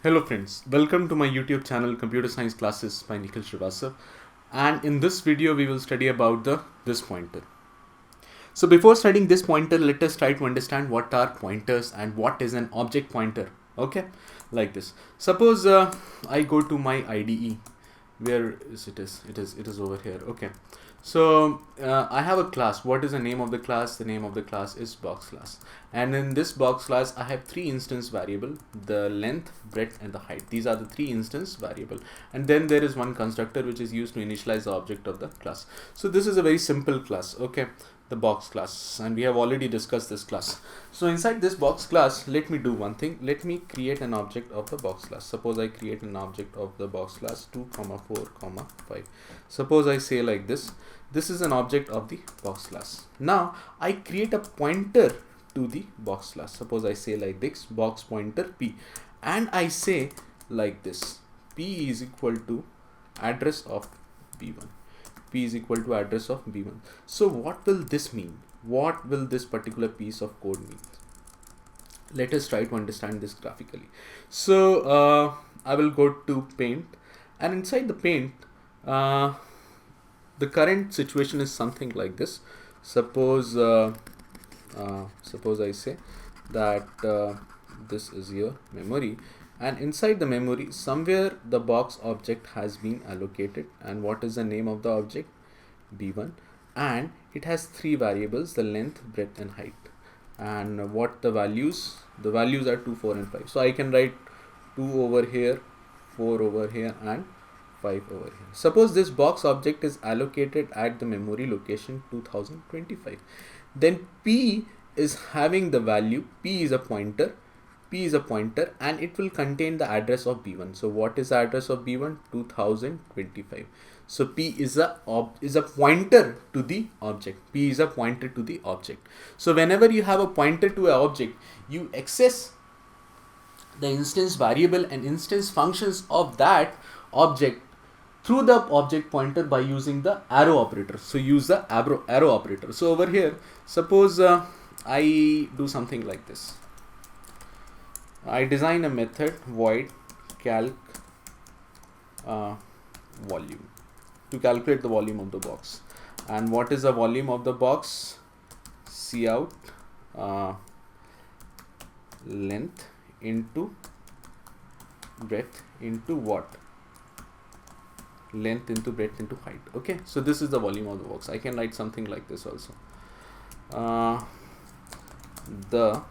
Hello friends, welcome to my YouTube channel Computer Science Classes by Nikhil Srivastava, and in this video we will study about this pointer. So before studying this pointer, let us try to understand what are pointers and what is an object pointer. Okay, like this. Suppose I go to my IDE. Where is it? It is over here. Okay. So I have a class. What is the name of the class? The name of the class is box class. And in this box class, I have three instance variable: the length, breadth, and the height. These are the three instance variable. And then there is one constructor which is used to initialize the object of the class. So this is a very simple class. Okay, the box class, and we have already discussed this class. So inside this box class, let me do one thing. Let me create an object of the box class. Suppose I create an object of the box class 2, 4, 5. Suppose I say like this. This is an object of the box class. Now I create a pointer to the box class. Suppose I say like this, box pointer p, and I say like this: p is equal to address of b1. P is equal to address of b1. So what will this mean? What will this particular piece of code mean? Let us try to understand this graphically. So I will go to paint, and inside the paint the current situation is something like this. Suppose I say that this is your memory, and inside the memory somewhere the box object has been allocated. And what is the name of the object? b1, and it has three variables: the length, breadth, and height. And what the values? The values are 2, 4, and 5. So I can write 2 over here, 4 over here, and 5 over here. Suppose this box object is allocated at the memory location 2025. Then p is having the value. P is a pointer, and it will contain the address of b1. So what is the address of b1? 2025. So p is a pointer to the object. P is a pointer to the object. So whenever you have a pointer to an object, you access the instance variable and instance functions of that object through the object pointer by using the arrow operator. So use the arrow operator. So over here, suppose I do something like this. I design a method void calc volume to calculate the volume of the box. And what is the volume of the box? Cout length into breadth into what? Length into breadth into height. Okay, so this is the volume of the box. I can write something like this also. The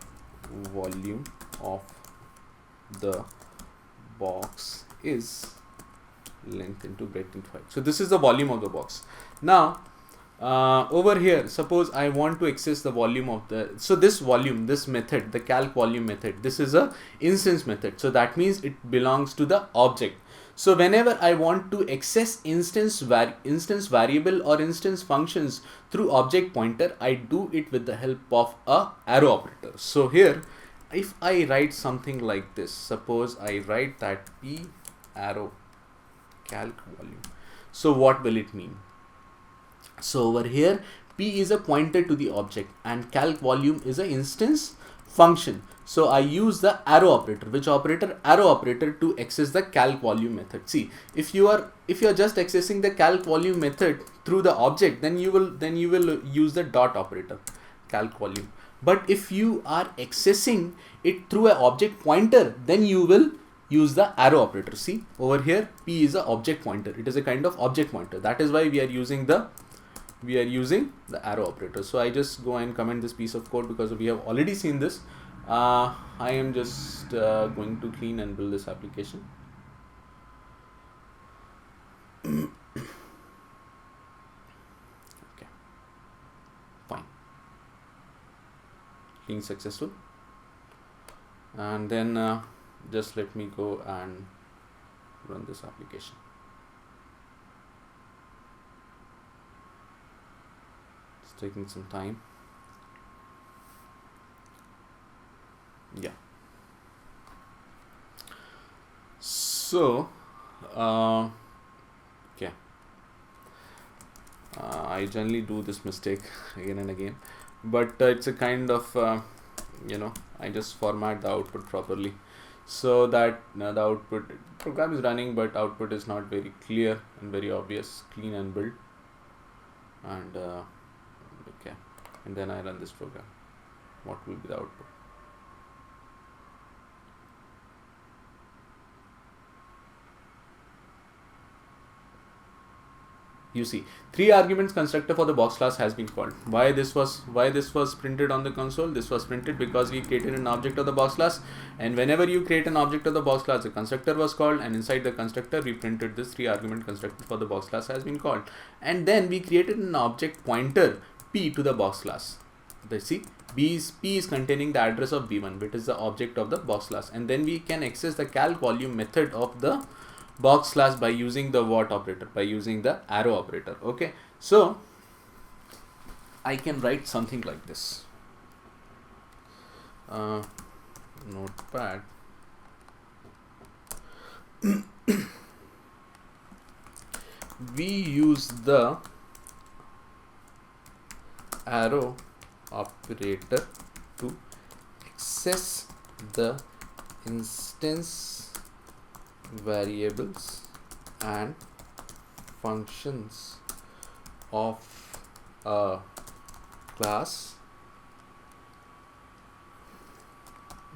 volume of the box is length into breadth into height. So this is the volume of the box. Now over here, suppose I want to access the volume of the, so this volume, this method, the calc volume method, this is a instance method. So that means it belongs to the object. So whenever I want to access instance variable or instance functions through object pointer, I do it with the help of a arrow operator. So here, if I write something like this, suppose I write that p arrow calc volume. So what will it mean? So over here, p is a pointer to the object and calc volume is an instance function. So I use the arrow operator. Which operator? Arrow operator, to access the calc volume method. See, if you are just accessing the calc volume method through the object, then you will use the dot operator, calc volume. But if you are accessing it through an object pointer, then you will use the arrow operator. See over here, p is a object pointer. It is a kind of object pointer. That is why we are using the arrow operator. So I just go and comment this piece of code because we have already seen this. I am just going to clean and build this application. Okay, fine. Clean successful. And then just let me go and run this application. It's taking some time. Yeah. So okay, I generally do this mistake again and again, but it's a kind of I just format the output properly. so that the output program is running, but output is not very clear and very obvious, clean and build. And okay, and then I run this program. What will be the output? You see, 3 arguments constructor for the box class has been called. Why this was printed on the console? This was printed because we created an object of the box class, and whenever you create an object of the box class, the constructor was called, and inside the constructor we printed this 3 argument constructor for the box class has been called. And then we created an object pointer p to the box class. See, p is containing the address of b1, which is the object of the box class, and then we can access the calc volume method of the box class by using the what operator, by using the arrow operator. Okay, so I can write something like this. Notepad. We use the arrow operator to access the instance variables and functions of a class.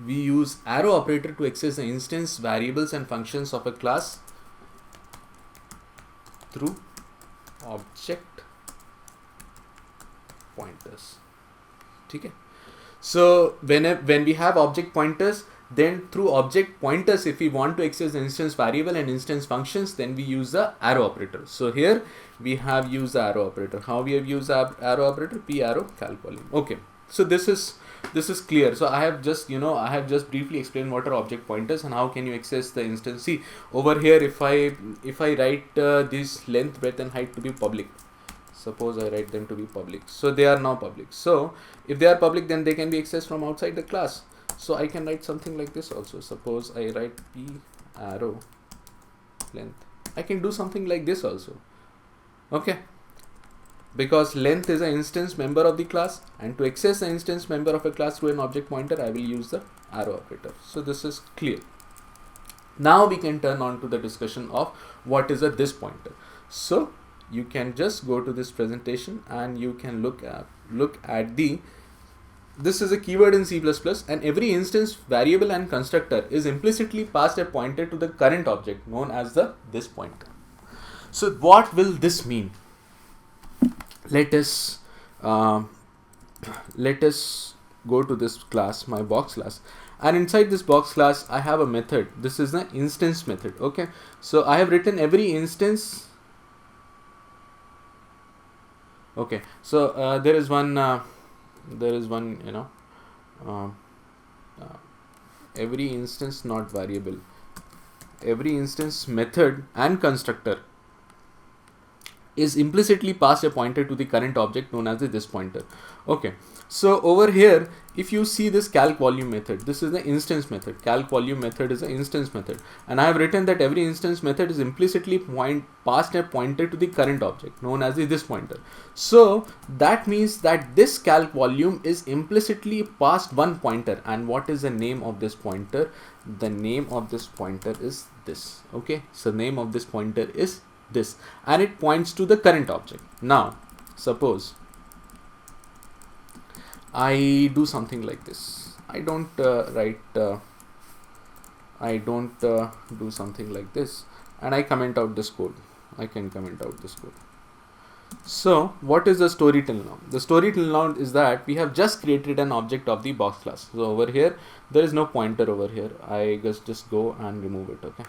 We use arrow operator to access the instance variables and functions of a class through object pointers. Okay, so when we have object pointers, then through object pointers, if we want to access the instance variable and instance functions, then we use the arrow operator. So here we have used the arrow operator. How we have used the arrow operator? P arrow calc volume. Okay, so this is clear. So I have just briefly explained what are object pointers and how can you access the instance. See over here, if I write this length, breadth and height to be public, suppose I write them to be public, so they are now public. So if they are public, then they can be accessed from outside the class. So I can write something like this also. Suppose I write p arrow length. I can do something like this also. Okay, because length is an instance member of the class, and to access the instance member of a class through an object pointer, I will use the arrow operator. So this is clear. Now we can turn on to the discussion of what is a this pointer. So you can just go to this presentation and you can look at the, this is a keyword in C++, and every instance variable and constructor is implicitly passed a pointer to the current object known as the this pointer. So what will this mean? Let us go to this class, my box class, and inside this box class I have a method. This is the instance method. Okay, so I have written every instance. Okay, so there is one every instance, not variable, every instance method and constructor is implicitly passed a pointer to the current object known as the this pointer. Okay, so over here, if you see this calc volume method, this is the instance method. Calc volume method is the instance method, and I have written that every instance method is implicitly passed a pointer to the current object known as the this pointer. So that means that this calc volume is implicitly passed one pointer. And what is the name of this pointer? The name of this pointer is this. Okay, so name of this pointer is this, and it points to the current object. Now suppose I do something like this. I don't do something like this, and I comment out this code. I can comment out this code. So what is the story till now? The story till now is that we have just created an object of the box class. So over here there is no pointer over here. I just go and remove it. Okay,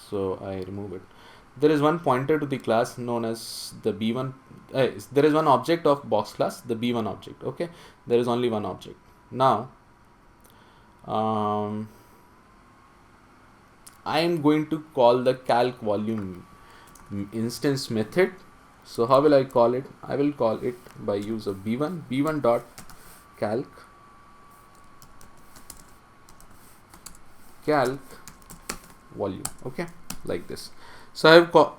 so I remove it. There is one pointer to the class known as the b1. There is one object of box class, the b1 object. Okay, there is only one object. Now I am going to call the calc volume instance method. So how will I call it? I will call it by use of b1 dot calc volume. Okay, like this. So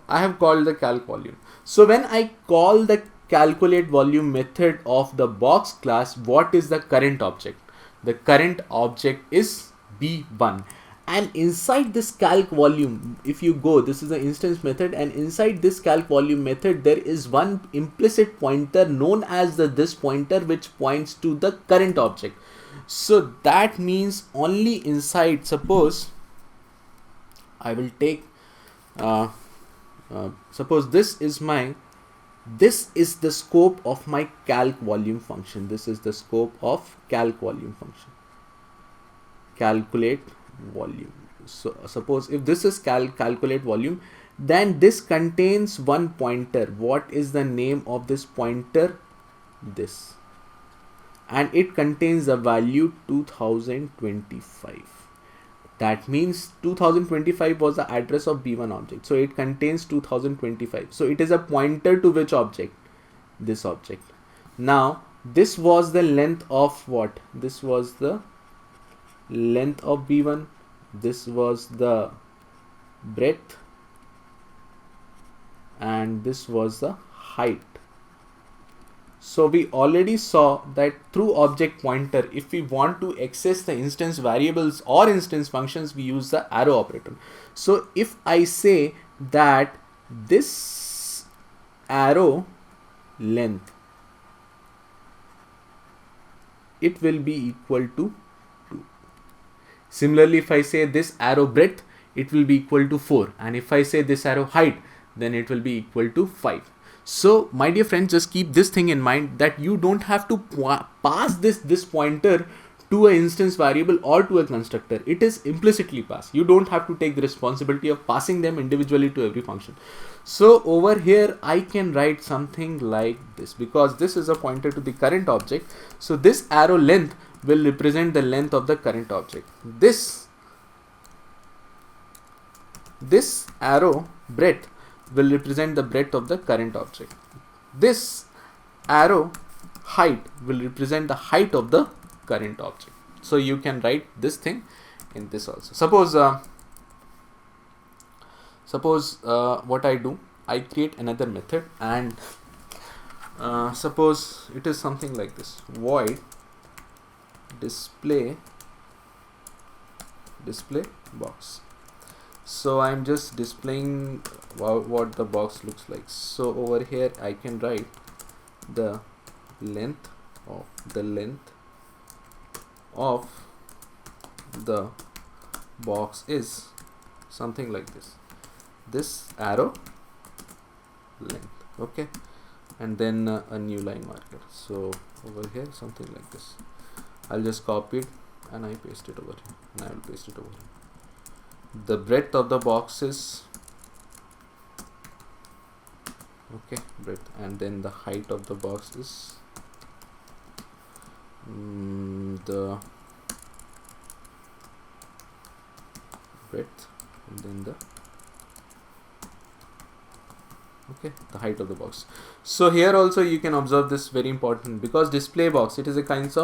I have called the calc volume. So when I call the calculate volume method of the box class, what is the current object? The current object is b1, And inside this calc volume, if you go, this is the instance method, and inside this calc volume method there is one implicit pointer known as the this pointer, which points to the current object. So that means only inside, suppose I will take suppose this is the scope of my calc volume function. This is the scope of calc volume function. Calculate volume. So suppose if this is calculate volume, then this contains one pointer. What is the name of this pointer? This. And it contains the value 2025. That means 2025 was the address of B1 object. So it contains 2025. So it is a pointer to which object? This object. Now this was the length of what? This was the length of B1. This was the breadth. And this was the height. So we already saw that through object pointer, if we want to access the instance variables or instance functions, we use the arrow operator. So if I say that this arrow length, it will be equal to 2. Similarly, if I say this arrow breadth, it will be equal to 4. And if I say this arrow height, then it will be equal to 5. So my dear friends, just keep this thing in mind, that you don't have to pass this pointer to an instance variable or to a constructor. It is implicitly passed. You don't have to take the responsibility of passing them individually to every function. So over here I can write something like this, because this is a pointer to the current object. So this arrow length will represent the length of the current object. This arrow breadth will represent the breadth of the current object. This arrow height will represent the height of the current object. So you can write this thing in this also. Suppose what I do, I create another method, and suppose it is something like this: void display box. So I'm just displaying what the box looks like. So over here I can write the length of the box is something like this arrow length. Okay, and then a new line marker. So over here something like this. I'll just copy it and I paste it over here, and I will paste it over here. The breadth of the box is breadth, and then the height of the box is the breadth, and then the height of the box. So here also you can observe this, very important, because display box, it is a kind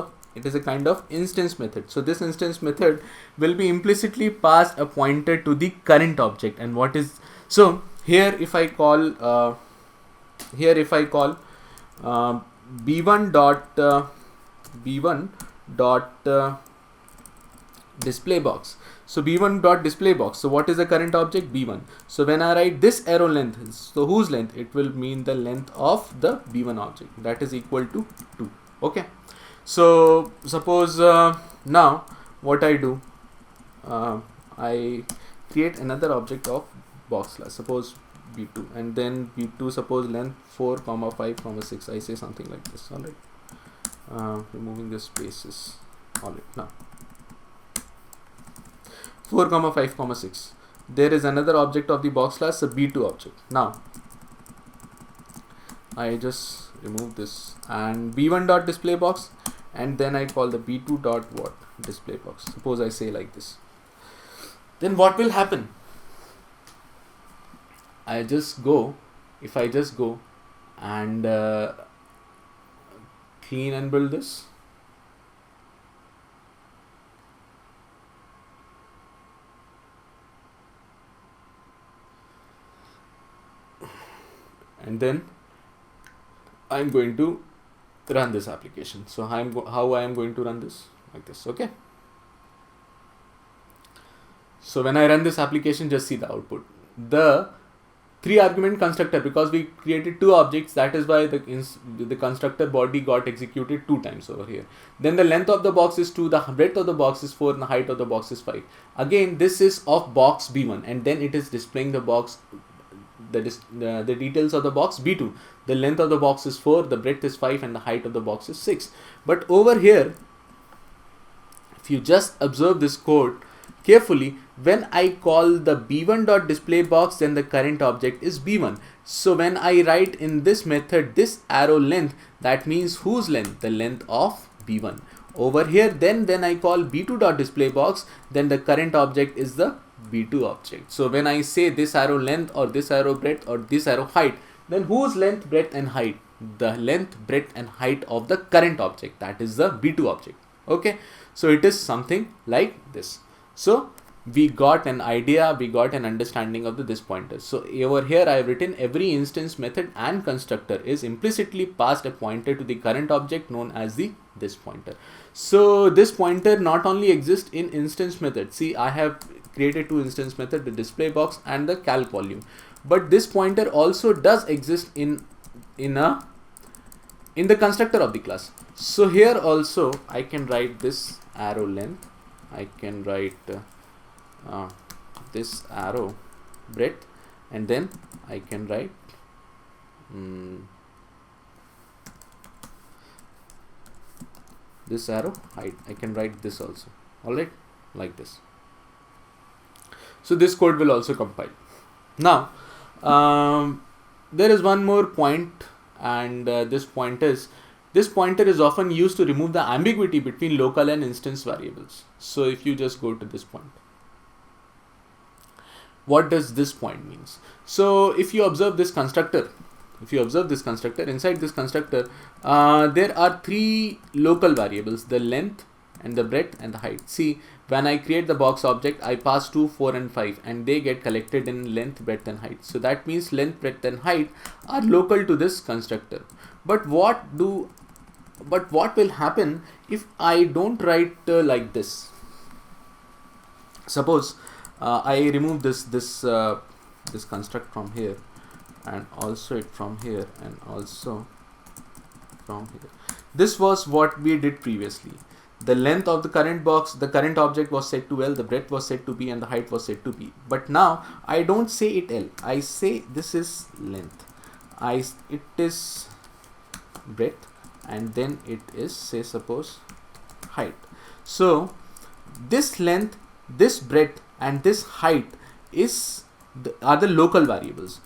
of instance method. So this instance method will be implicitly pass a pointer to the current object. And what is, so here if I call b1 dot display box. So b1 dot display box. So what is the current object? B1. So when I write this arrow length, so whose length? It will mean the length of the b1 object, that is equal to 2. Okay. So suppose now what I do, I create another object of box class, suppose b2, and then b2 suppose length 4, 5, 6. I say something like this. All right. Removing the spaces. All right. Now 4, 5, 6. There is another object of the box class, a b2 object. Now I just remove this, and b1 dot display box, and then I call the b2 dot what display box. Suppose I say like this. Then what will happen? If I just go and clean and build this, and then I'm going to run this application. So how I am going to run this, like this. Okay. So when I run this application, just see the output. The 3-argument constructor, because we created 2 objects, that is why the constructor body got executed 2 times over here. Then the length of the box is 2, the breadth of the box is 4, and the height of the box is 5. Again, this is of box B1, and then it is displaying the box, the details of the box B2. The length of the box is 4, the breadth is 5, and the height of the box is 6. But over here, if you just observe this code carefully, when I call the b1.displayBox, then the current object is b1. So when I write in this method this arrow length, that means whose length? The length of b1. Over here, then when I call b2.displayBox, then the current object is the b2 object. So when I say this arrow length or this arrow breadth or this arrow height, then whose length, breadth and height? The length, breadth and height of the current object, that is the b2 object. Okay, so it is something like this. So we got an idea, we got an understanding of this pointer. So over here I have written every instance method and constructor is implicitly passed a pointer to the current object known as this pointer. So this pointer not only exists in instance method. See, I have created 2 instance method, the display box and the calc volume. But this pointer also does exist in the constructor of the class. So here also I can write this arrow length, I can write this arrow breadth, and then I can write this arrow height. I can write this also. Alright, like this. So this code will also compile. Now there is one more point, and this pointer is often used to remove the ambiguity between local and instance variables. So if you just go to this point, what does this point means? So if you observe this constructor, inside this constructor, there are 3 local variables, the length and the breadth and the height. See, when I create the box object, I pass 2, 4 and 5, and they get collected in length, breadth and height. So that means length, breadth and height are local to this constructor. But what will happen if I don't write like this? Suppose I remove this construct from here, and also it from here, and also from here. This was what we did previously. The length of the current box, the current object was set to L, the breadth was set to B, and the height was set to B. But now I don't say it L, I say this is length, it is breadth, and then it is, say suppose, height. So this length, this breadth and this height are the local variables,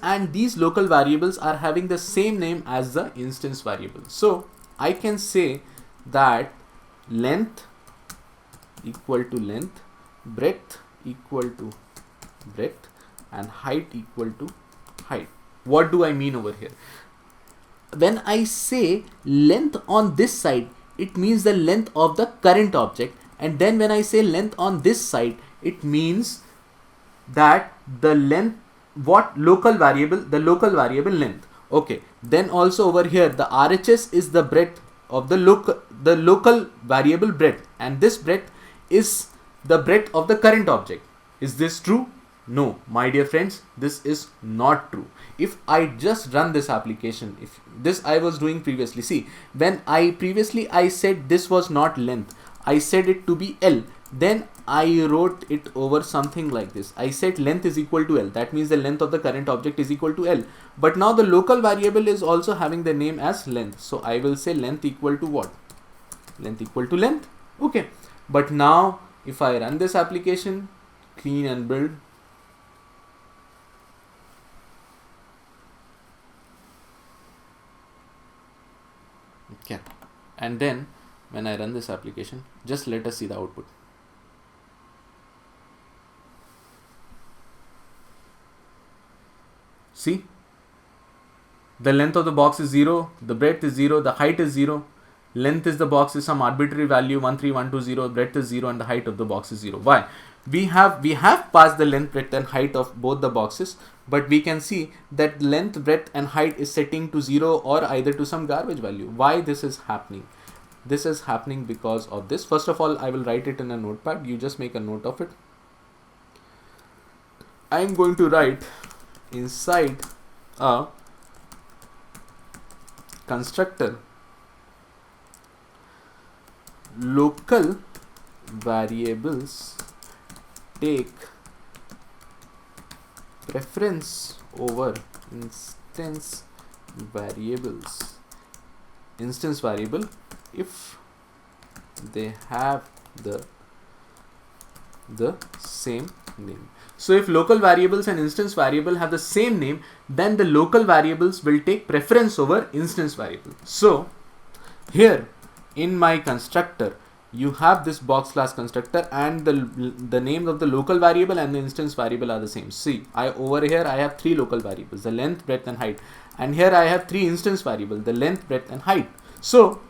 and these local variables are having the same name as the instance variable. So I can say that length equal to length, breadth equal to breadth, and height equal to height. What do I mean over here? When I say length on this side, it means the length of the current object, and then when I say length on this side, it means that the length, the local variable length. Okay, then also over here the RHS is the breadth of the local variable breadth, and this breadth is the breadth of the current object. Is this true? No, my dear friends, this is not true. If I just run this application, if this I was doing previously, see, when I said this was not length, I said it to be L, then I wrote it over something like this. I said length is equal to L, that means the length of the current object is equal to L. But now the local variable is also having the name as length, so I will say length equal to what? Length equal to length. Okay, but now if I run this application, clean and build, okay, and then when I run this application, just let us see the output. See, the length of the box is 0, the breadth is 0, the height is 0, length is the box is some arbitrary value 13120, breadth is 0, and the height of the box is 0. Why? We have passed the length, breadth and height of both the boxes, but we can see that length, breadth and height is setting to 0 or either to some garbage value. Why this is happening? This is happening because of this. First of all, I will write it in a notepad. You just make a note of it. I am going to write inside a constructor local variables take preference over instance variable if they have the same name. So if local variables and instance variable have the same name, then the local variables will take preference over instance variable. So here in my constructor, you have this box class constructor, and the names of the local variable and the instance variable are the same. See, over here I have 3 local variables, the length, breadth and height, and here I have 3 instance variables, the length, breadth and height. So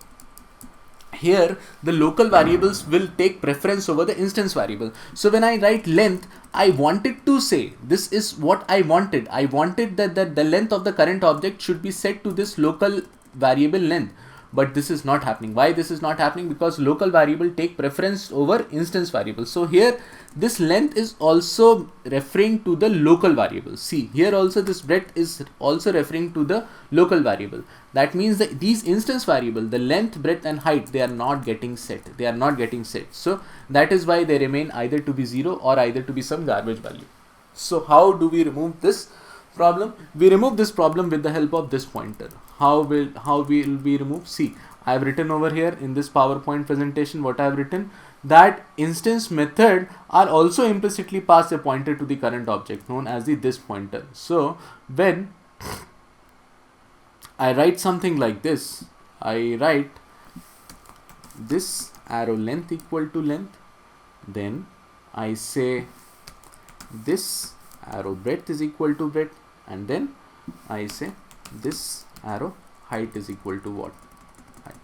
here the local variables will take preference over the instance variable. So when I write length, I wanted to say, this is what I wanted. I wanted that the length of the current object should be set to this local variable length. But this is not happening. Why this is not happening? Because local variable take preference over instance variable. So here this length is also referring to the local variable. See, here also this breadth is also referring to the local variable. That means that these instance variable, the length, breadth and height, they are not getting set. They are not getting set. So that is why they remain either to be 0 or either to be some garbage value. So how do we remove this problem? We remove this problem with the help of this pointer. How will we remove? See, I have written over here in this PowerPoint presentation what I have written, that instance method are also implicitly pass a pointer to the current object known as the this pointer. So when I write something like this, I write this arrow length equal to length, then I say this arrow breadth is equal to breadth, and then I say this arrow height is equal to what? Height.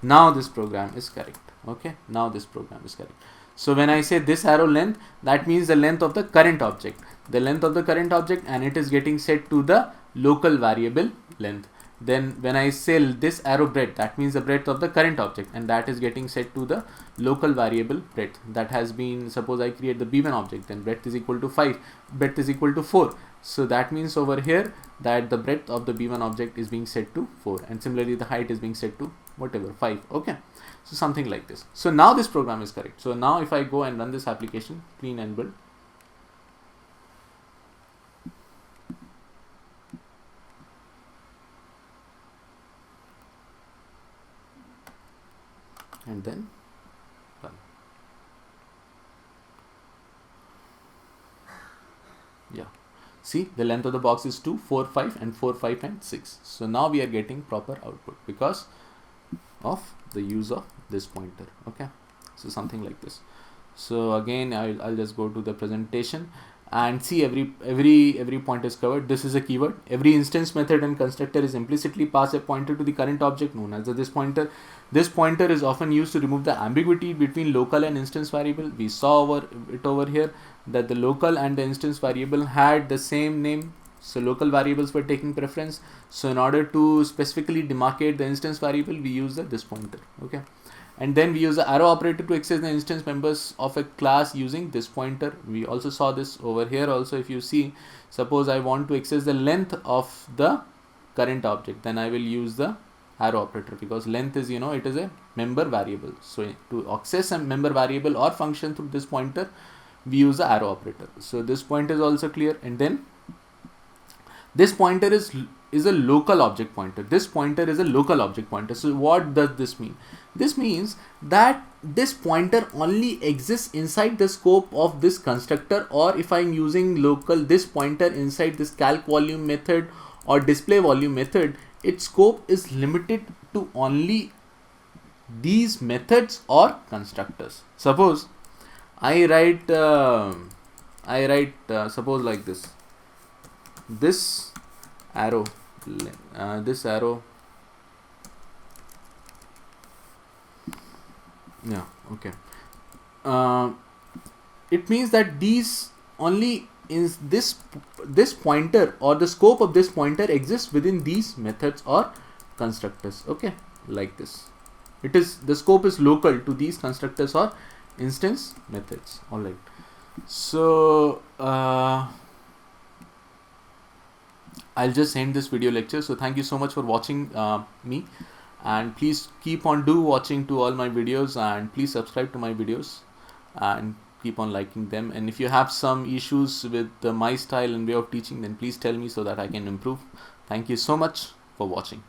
Now this program is correct. Okay, now this program is correct. So when I say this arrow length, that means the length of the current object, the length of the current object, and it is getting set to the local variable length. Then when I say this arrow breadth, that means the breadth of the current object, and that is getting set to the local variable breadth. That has been, suppose I create the B1 object, then breadth is equal to 5, breadth is equal to 4. So that means over here that the breadth of the B1 object is being set to 4, and similarly the height is being set to whatever, 5. Okay, so something like this. So now this program is correct. So now if I go and run this application, clean and build, and then run. Yeah, see, the length of the box is 2, 4, 5 and 4, 5 and 6. So now we are getting proper output because of the use of this pointer. Okay, so something like this. So again I'll just go to the presentation and see every point is covered. This is a keyword. Every instance method and constructor is implicitly pass a pointer to the current object known as this pointer. This pointer is often used to remove the ambiguity between local and instance variable. We saw over here that the local and the instance variable had the same name. So local variables were taking preference. So in order to specifically demarcate the instance variable, we use this pointer. Okay, and then we use the arrow operator to access the instance members of a class using this pointer. We also saw this over here also. If you see, suppose I want to access the length of the current object, then I will use the arrow operator, because length is, it is a member variable. So to access a member variable or function through this pointer, we use the arrow operator. So this point is also clear. And then this pointer is a local object pointer. This pointer is a local object pointer. So what does this mean? This means that this pointer only exists inside the scope of this constructor, or if I'm using local this pointer inside this calc volume method or display volume method, its scope is limited to only these methods or constructors. Suppose I write suppose like this. This arrow, yeah, okay. It means that these only is this pointer, or the scope of this pointer exists within these methods or constructors. Okay, like this. the scope is local to these constructors or instance methods. All right. So I'll just end this video lecture. So thank you so much for watching me, and please keep on watching to all my videos, and please subscribe to my videos and keep on liking them. And if you have some issues with my style and way of teaching, then please tell me so that I can improve. Thank you so much for watching.